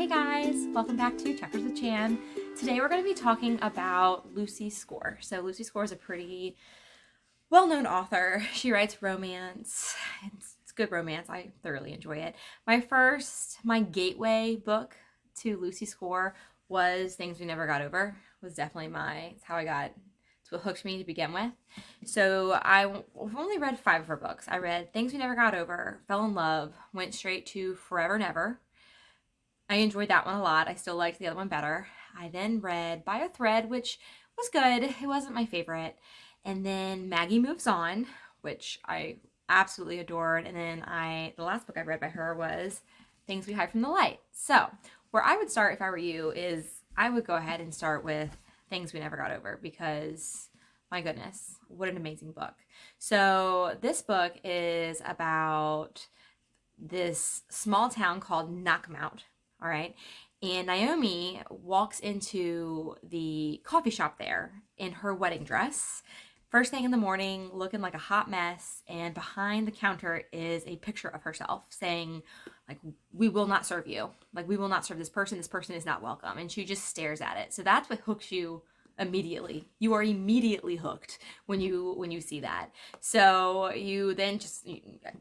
Hey guys, welcome back to Checkers with Chan. Today we're going to be talking about Lucy Score. So Lucy Score is a pretty well-known author. She writes romance. It's good romance. I thoroughly enjoy it. My gateway book to Lucy Score was Things We Never Got Over. Was definitely it's how I got, it's what hooked me to begin with. So I've only read 5 of her books. I read Things We Never Got Over, fell in love, went straight to Forever Never. I enjoyed that one a lot. I still liked the other one better. I then read By a Thread, which was good. It wasn't my favorite. And then Maggie Moves On, which I absolutely adored. And then the last book I read by her was Things We Hide from the Light. So where I would start if I were you is I would go ahead and start with Things We Never Got Over, because my goodness, what an amazing book. So this book is about this small town called Knockmount. All right. And Naomi walks into the coffee shop there in her wedding dress, first thing in the morning, looking like a hot mess. And behind the counter is a picture of herself saying, like, we will not serve you. Like, we will not serve this person. This person is not welcome. And she just stares at it. So that's what hooks you immediately. You are immediately hooked when you see that. So you then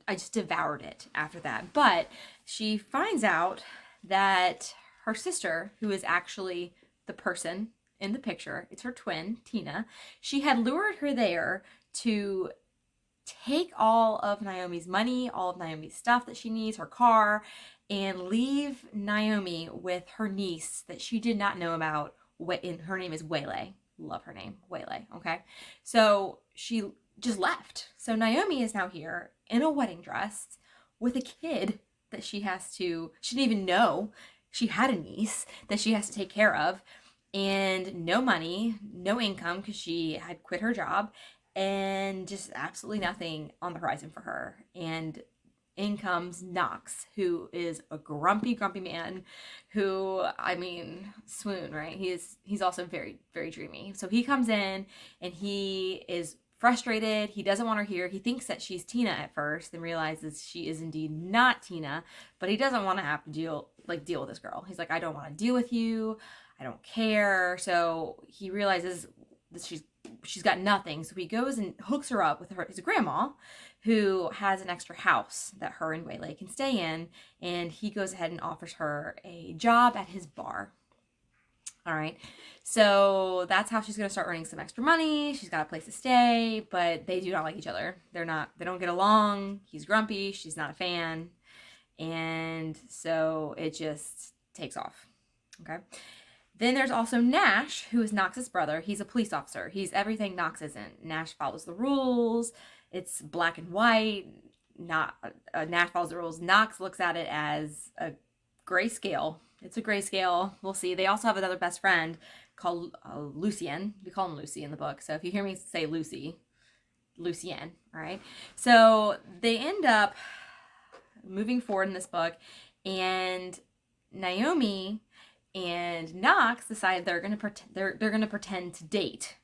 I just devoured it after that. But she finds out that her sister, who is actually the person in the picture, it's her twin, Tina, she had lured her there to take all of Naomi's money, all of Naomi's stuff that she needs, her car, and leave Naomi with her niece that she did not know about. Her name is Waylay. Love her name, Waylay, okay? So she just left. So Naomi is now here in a wedding dress with a kid that she didn't even know she had a niece that she has to take care of, and no money, no income because she had quit her job, and just absolutely nothing on the horizon for her. And in comes Knox, who is a grumpy man who, I mean, swoon, right? He's also very, very dreamy. So he comes in and he is frustrated. He doesn't want her here. He thinks that she's Tina at first and realizes she is indeed not Tina, but he doesn't want to have to deal with this girl. He's like, I don't want to deal with you. I don't care. So he realizes that she's got nothing. So he goes and hooks her up with his grandma, who has an extra house that her and Waylay can stay in. And he goes ahead and offers her a job at his bar. All right. So that's how she's going to start earning some extra money. She's got a place to stay, but they do not like each other. They don't get along. He's grumpy. She's not a fan. And so it just takes off. Okay. Then there's also Nash, who is Knox's brother. He's a police officer. He's everything Knox isn't. Nash follows the rules. It's black and white. Nash follows the rules. Knox looks at it as a grayscale. It's a grayscale. We'll see. They also have another best friend called Lucien. We call him Lucy in the book. So if you hear me say Lucy, Lucien. All right. So they end up moving forward in this book, and Naomi and Knox decide they're gonna pretend to date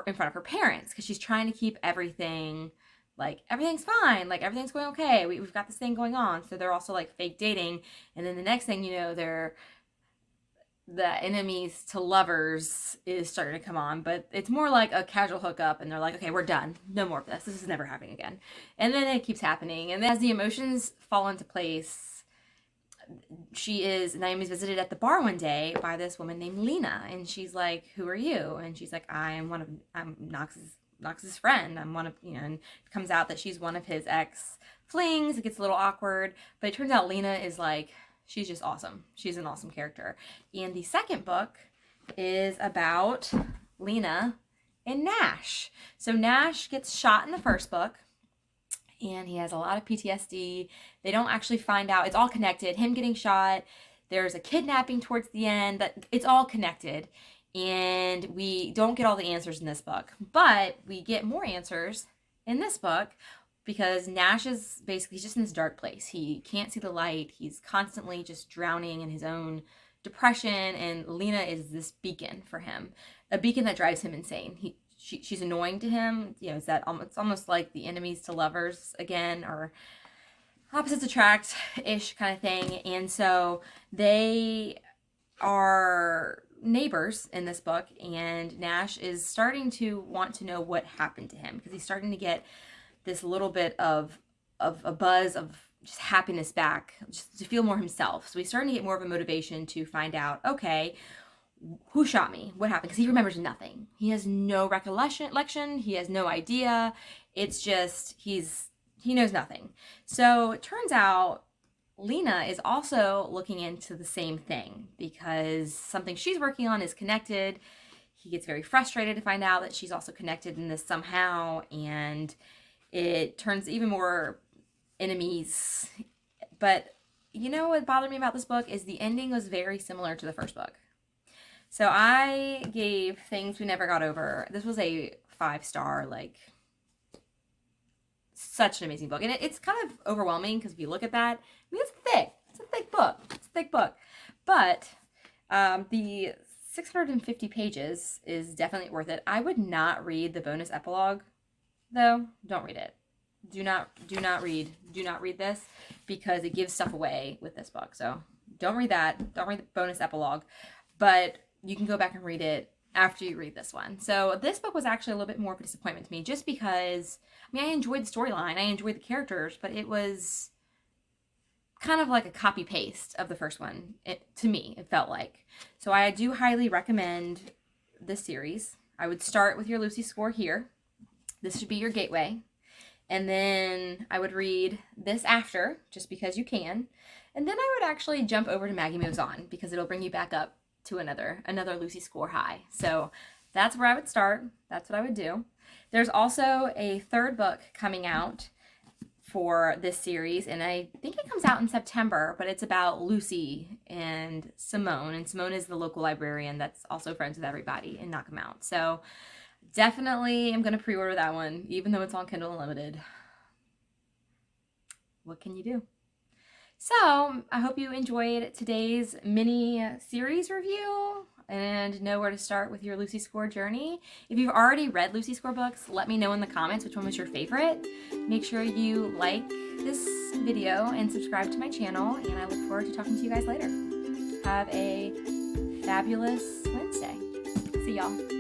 in front of her parents, because she's trying to keep everything like everything's fine, like everything's going okay. We've got this thing going on. So they're also like fake dating, and then the next thing you know, the enemies to lovers is starting to come on, but it's more like a casual hookup, and they're like, okay, we're done. No more of this. This is never happening again. And then it keeps happening. And as the emotions fall into place, Naomi's visited at the bar one day by this woman named Lena, and she's like, who are you? And she's like, I'm Knox's friend. I'm one of, and it comes out that she's one of his ex-flings. It gets a little awkward, but it turns out Lena is like, she's just awesome. She's an awesome character. And the second book is about Lena and Nash. So Nash gets shot in the first book, and he has a lot of PTSD. They don't actually find out. It's all connected. Him getting shot, there's a kidnapping towards the end. It's all connected. And we don't get all the answers in this book, but we get more answers in this book, because Nash is basically just in this dark place. He can't see the light. He's constantly just drowning in his own depression, and Lena is this beacon for him, a beacon that drives him insane. She's annoying to him. It's almost like the enemies to lovers again, or opposites attract-ish kind of thing. And so they are neighbors in this book, and Nash is starting to want to know what happened to him because he's starting to get this little bit of a buzz of just happiness back, just to feel more himself. So he's starting to get more of a motivation to find out, okay, who shot me? What happened? Because he remembers nothing. He has no recollection. He has no idea. It's just he knows nothing. So it turns out Lena is also looking into the same thing because something she's working on is connected. He gets very frustrated to find out that she's also connected in this somehow, and it turns even more enemies. But you know what bothered me about this book is the ending was very similar to the first book. So I gave Things We Never Got Over. This was a 5-star, like, such an amazing book. And it's kind of overwhelming because if you look at that, I mean, it's thick. It's a thick book. It's a thick book. But the 650 pages is definitely worth it. I would not read the bonus epilogue, though. Don't read it. Do not read this because it gives stuff away with this book. So don't read that. Don't read the bonus epilogue. But you can go back and read it after you read this one. So this book was actually a little bit more of a disappointment to me just because, I mean, I enjoyed the storyline, I enjoyed the characters, but it was kind of like a copy paste of the first one. To me, it felt like. So I do highly recommend this series. I would start with your Lucy score here. This should be your gateway. And then I would read this after, just because you can. And then I would actually jump over to Maggie Moves On because it'll bring you back up to another Lucy score high. So that's where I would start. That's what I would do. There's also a third book coming out for this series, and I think it comes out in September, but it's about Lucy and Simone. And Simone is the local librarian that's also friends with everybody in Knockemout. So definitely I'm going to pre-order that one, even though it's on Kindle Unlimited. What can you do? So I hope you enjoyed today's mini series review and know where to start with your Lucy Score journey. If you've already read Lucy Score books, let me know in the comments which one was your favorite. Make sure you like this video and subscribe to my channel, and I look forward to talking to you guys later. Have a fabulous Wednesday. See y'all.